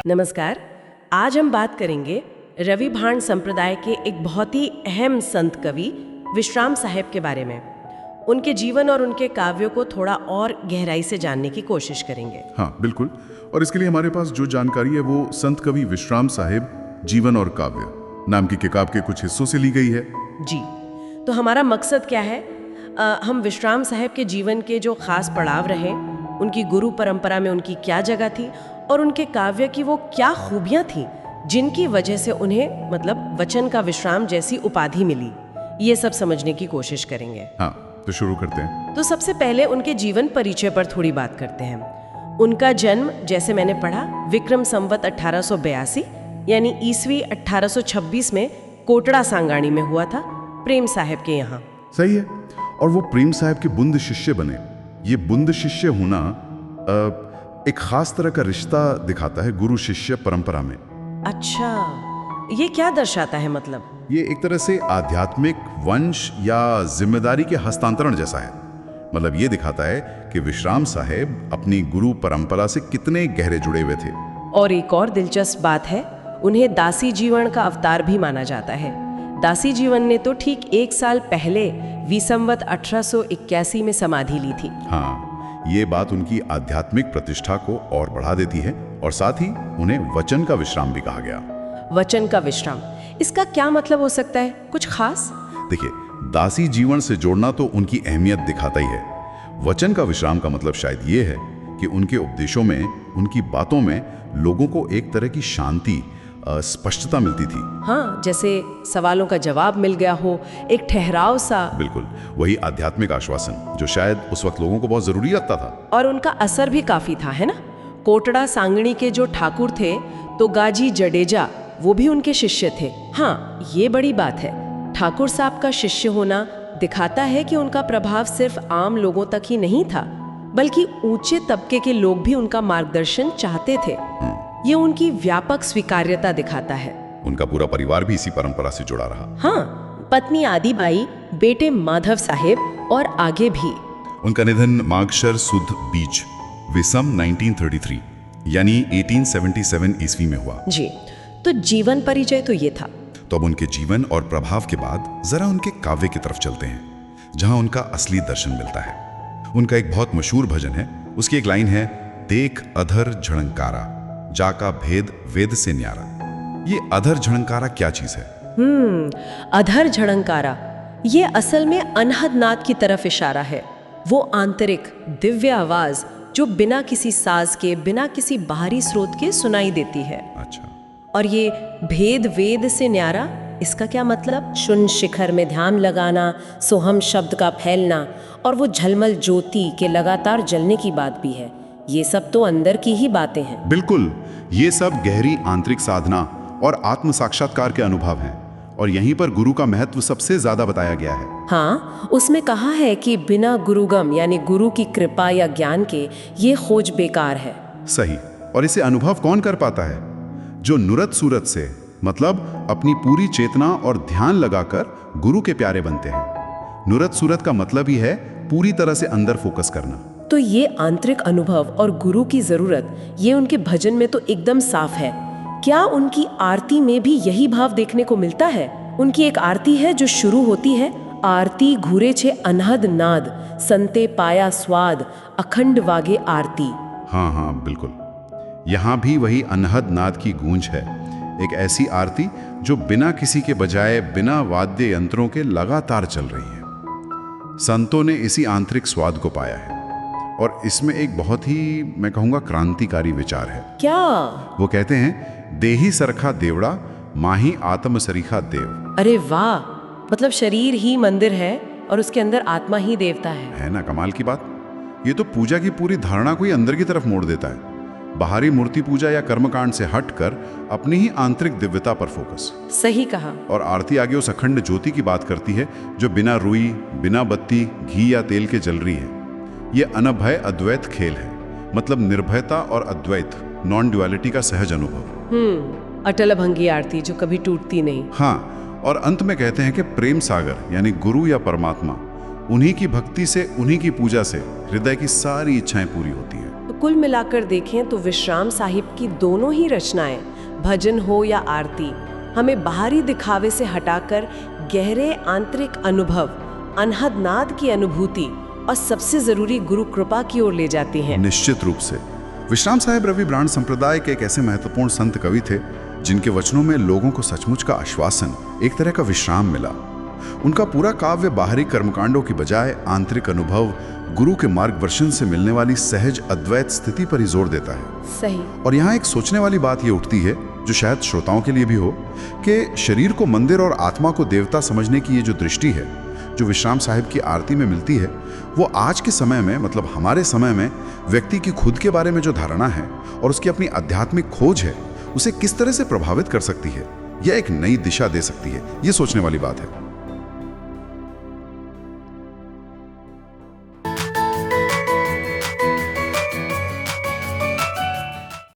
नमस्कार। आज हम बात करेंगे रवि भाण संप्रदाय के एक बहुत ही अहम संत कवि विश्राम साहेब के बारे में। उनके जीवन और उनके काव्यों को थोड़ा और गहराई से जानने की कोशिश करेंगे। हाँ बिल्कुल। और इसके लिए हमारे पास जो जानकारी है वो संत कवि विश्राम साहेब जीवन और काव्य नाम की किताब के कुछ हिस्सों से ली गई है। जी, तो हमारा मकसद क्या है? हम विश्राम साहेब के जीवन के जो खास पड़ाव रहे, उनकी गुरु परंपरा में उनकी क्या जगह थी और उनके काव्य की वो क्या खूबियां थी जिनकी वजह से उन्हें वचन का विश्राम जैसी उपाधि मिली, ये सब समझने की कोशिश करेंगे। हाँ, तो शुरू करते हैं। तो सबसे पहले उनके जीवन परिचय पर थोड़ी बात करते हैं। उनका जन्म, जैसे मैंने पढ़ा, विक्रम संवत 1882 यानी ईस्वी 1826 में कोटड़ा सांगाणी में हुआ था, प्रेम साहब के यहाँ। सही है। और वो प्रेम साहब के बुंद शिष्य बने। ये बुंद शिष्य होना एक खास तरह का रिश्ता दिखाता है गुरु शिष्य परंपरा में। अच्छा, ये क्या दर्शाता है? ये एक तरह से आध्यात्मिक वंश या जिम्मेदारी के हस्तांतरण जैसा है। ये दिखाता है कि विश्राम साहेब अपनी गुरु परंपरा से कितने गहरे जुड़े हुए थे। और एक और दिलचस्प बात है, उन्हें दासी जीवन का अवतार भी माना जाता है। दासी जीवन ने तो ठीक 1 साल पहले विसंवत 1881 में समाधि ली थी। हाँ, ये बात उनकी आध्यात्मिक प्रतिष्ठा को और बढ़ा देती है और साथ ही उन्हें वचन का विश्राम भी कहा गया। वचन का विश्राम, इसका क्या मतलब हो सकता है? कुछ खास? देखिए, दासी जीवन से जोड़ना तो उनकी अहमियत दिखाता ही है। वचन का विश्राम का मतलब शायद ये है कि उनके उपदेशों में, उनकी बातों में लोगों को एक तरह की शांति, स्पष्टता मिलती थी। हाँ, जैसे सवालों का जवाब मिल गया हो, एक ठहराव सा। बिल्कुल, वही आध्यात्मिक आश्वासन जो शायद उस वक्त लोगों को बहुत जरूरी लगता था। और उनका असर भी काफी था, है ना? कोटड़ा सांगणी के जो ठाकुर थे, तो गाजी जडेजा, वो भी उनके शिष्य थे। हाँ, ये बड़ी बात है। ठाकुर साहब का शिष्य होना दिखाता है कि उनका प्रभाव सिर्फ आम लोगों तक ही नहीं था, बल्कि ऊंचे तबके के लोग भी उनका मार्गदर्शन चाहते थे। ये उनकी व्यापक स्वीकार्यता दिखाता है। उनका पूरा परिवार भी इसी परंपरा से जुड़ा रहा। हाँ, पत्नी आदिबाई, बेटे माधव साहेब और आगे भी। उनका निधन माघशर सुद बीज विसम 1933 यानी 1877 ईस्वी में हुआ। जी, तो जीवन परिचय तो ये था। तो अब उनके जीवन और प्रभाव के बाद जरा उनके काव्य की तरफ चलते हैं, जहां उनका असली दर्शन मिलता है। उनका एक बहुत मशहूर भजन है, उसकी एक लाइन है, देख अधर झड़ंकारा, जाका भेद वेद से न्यारा। ये अधर झड़ंकारा क्या चीज है? अधर झड़ंकारा, ये असल में अनहद नाद की तरफ इशारा है। वो आंतरिक दिव्य आवाज जो बिना किसी साज के, बिना किसी बाहरी स्रोत के सुनाई देती है। अच्छा। और ये भेद वेद से न्यारा, इसका क्या मतलब? शून्य शिखर में ध्यान लगाना, सोहम शब्द का फैलना और वो झलमल ज्योति के लगातार जलने की बात भी है। ये सब तो अंदर की ही बातें हैं। बिल्कुल, ये सब गहरी आंतरिक साधना और आत्म साक्षात्कार के अनुभव हैं, और यहीं पर गुरु का महत्व सबसे ज्यादा बताया गया है। हाँ, उसमें कहा है कि बिना गुरुगम यानी गुरु की कृपा या ज्ञान के ये खोज बेकार है। सही। और इसे अनुभव कौन कर पाता है? जो नुरत सूरत से, अपनी पूरी चेतना और ध्यान लगाकर गुरु के प्यारे बनते हैं। नुरत सूरत का मतलब ही है पूरी तरह से अंदर फोकस करना। तो ये आंतरिक अनुभव और गुरु की जरूरत, ये उनके भजन में तो एकदम साफ है। क्या उनकी आरती में भी यही भाव देखने को मिलता है? उनकी एक आरती है जो शुरू होती है, आरती घूरे छे अनहद नाद, संते पाया स्वाद, अखंड वागे आरती। हाँ हाँ बिल्कुल, यहाँ भी वही अनहद नाद की गूंज है। एक ऐसी आरती जो बिना किसी के बजाय, बिना वाद्य यंत्रों के लगातार चल रही है। संतों ने इसी आंतरिक स्वाद को पाया है, और इसमें एक बहुत ही, मैं कहूँगा, क्रांतिकारी विचार है। क्या? वो कहते हैं, देही सरखा देवड़ा, माही आत्म सरीखा देव। अरे वाह, शरीर ही मंदिर है और उसके अंदर आत्मा ही देवता है ना? कमाल की बात। ये तो पूजा की पूरी धारणा को ही अंदर की तरफ मोड़ देता है। बाहरी मूर्ति पूजा या कर्मकांड से हटकर अपनी ही आंतरिक दिव्यता पर फोकस। सही कहा। और आरती आगे उस अखंड ज्योति की बात करती है जो बिना रुई, बिना बत्ती, घी या तेल के जल रही है। ये अनभय अद्वैत खेल है, निर्भयता और अद्वैत, नॉन ड्युअलिटी का सहज अनुभव। अटल भंगी आरती जो कभी टूटती नहीं। हाँ, और अंत में कहते हैं कि प्रेम सागर यानी गुरु या परमात्मा, उन्हीं की भक्ति से, उन्हीं की पूजा से हृदय की सारी इच्छाएं पूरी होती हैं। तो कुल मिलाकर देखें तो विश्राम साहिब की दोनों ही रचनाएं, भजन हो या आरती, हमें बाहरी दिखावे से हटाकर गहरे आंतरिक अनुभव, अनहद नाद की अनुभूति और सबसे जरूरी गुरु कृपा की ओर ले जाती हैं। निश्चित रूप से विश्राम साहिब रवि ब्रांड संप्रदाय के एक ऐसे महत्वपूर्ण संत कवि थे जिनके वचनों में लोगों को सचमुच का आश्वासन, एक तरह का विश्राम मिला। उनका पूरा काव्य बाहरी कर्मकांडों की बजाय आंतरिक अनुभव, गुरु के मार्गदर्शन से मिलने वाली सहज अद्वैत स्थिति पर ही जोर देता है। सही। और यहाँ एक सोचने वाली बात ये उठती है, जो शायद श्रोताओं के लिए भी हो, कि शरीर को मंदिर और आत्मा को देवता समझने की ये जो दृष्टि है, जो विश्राम साहिब की आरती में मिलती है, वो आज के समय में, मतलब हमारे समय में, व्यक्ति की खुद के बारे में जो धारणा है और उसकी अपनी आध्यात्मिक खोज है, उसे किस तरह से प्रभावित कर सकती है या एक नई दिशा दे सकती है, ये सोचने वाली बात है।